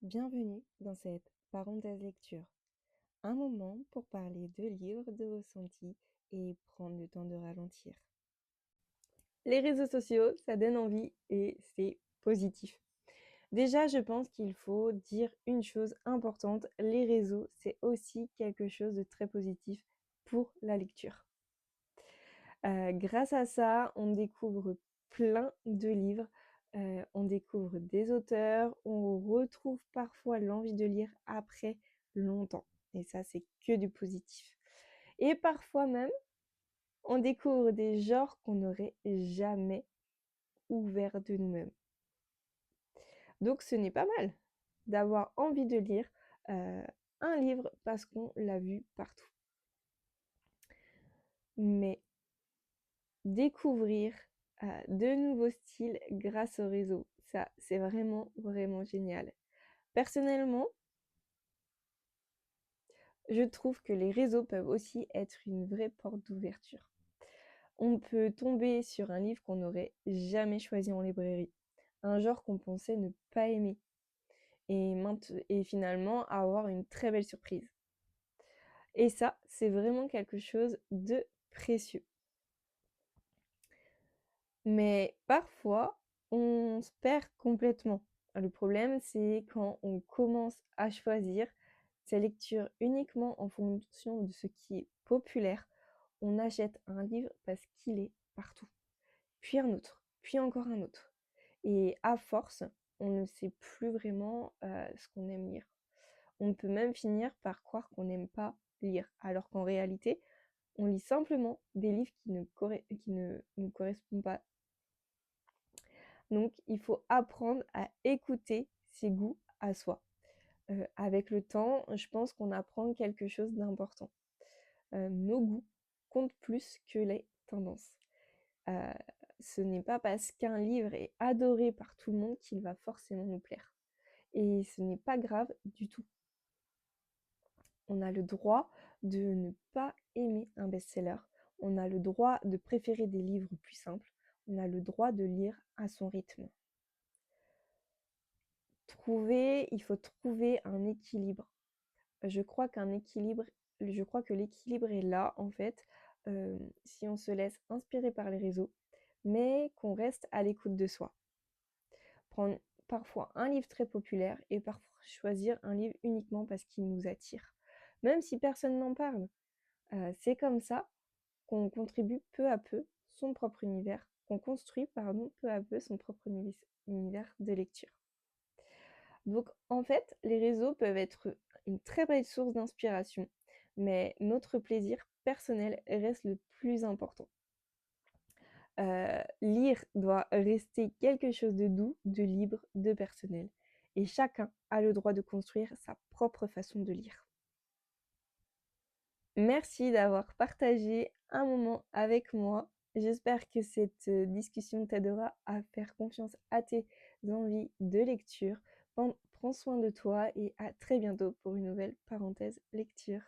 Bienvenue dans cette parenthèse lecture. Un moment pour parler de livres, de ressentis et prendre le temps de ralentir. Les réseaux sociaux, ça donne envie et c'est positif. Déjà, je pense qu'il faut dire une chose importante. Les réseaux, c'est aussi quelque chose de très positif pour la lecture. Grâce à ça, on découvre plein de livres, on découvre des auteurs, on retrouve parfois l'envie de lire après longtemps et ça, c'est que du positif et parfois même, on découvre des genres qu'on n'aurait jamais ouverts de nous-mêmes. Donc ce n'est pas mal d'avoir envie de lire, un livre parce qu'on l'a vu partout. Mais découvrir, de nouveaux styles grâce au réseau. Ça, c'est vraiment, vraiment génial. Personnellement, je trouve que les réseaux peuvent aussi être une vraie porte d'ouverture. On peut tomber sur un livre qu'on n'aurait jamais choisi en librairie, un genre qu'on pensait ne pas aimer et finalement avoir une très belle surprise. Et ça, c'est vraiment quelque chose de précieux. Mais parfois, on se perd complètement. Le problème, c'est quand on commence à choisir ses lectures uniquement en fonction de ce qui est populaire. On achète un livre parce qu'il est partout, puis un autre, puis encore un autre. Et à force, on ne sait plus vraiment ce qu'on aime lire. On peut même finir par croire qu'on n'aime pas lire, alors qu'en réalité, on lit simplement des livres qui ne nous correspondent pas. Donc, il faut apprendre à écouter ses goûts à soi. Avec le temps, je pense qu'on apprend quelque chose d'important. Nos goûts comptent plus que les tendances. Heu, Ce n'est pas parce qu'un livre est adoré par tout le monde qu'il va forcément nous plaire et ce n'est pas grave du tout. On a le droit de ne pas aimer un best-seller, on a le droit de préférer des livres plus simples, on a le droit de lire à son rythme. Il faut trouver un équilibre. Je crois je crois que l'équilibre est là, en fait, si on se laisse inspirer par les réseaux, mais qu'on reste à l'écoute de soi. Prendre parfois un livre très populaire et parfois choisir un livre uniquement parce qu'il nous attire. Même si personne n'en parle. C'est comme ça qu'on contribue peu à peu son propre univers, qu'on construit, pardon, peu à peu son propre univers de lecture. Donc en fait, les réseaux peuvent être une très belle source d'inspiration, mais notre plaisir personnel reste le plus important. Lire doit rester quelque chose de doux, de libre, de personnel. Et chacun a le droit de construire sa propre façon de lire. Merci d'avoir partagé un moment avec moi. J'espère que cette discussion t'aidera à faire confiance à tes envies de lecture. Prends soin de toi et à très bientôt pour une nouvelle parenthèse lecture.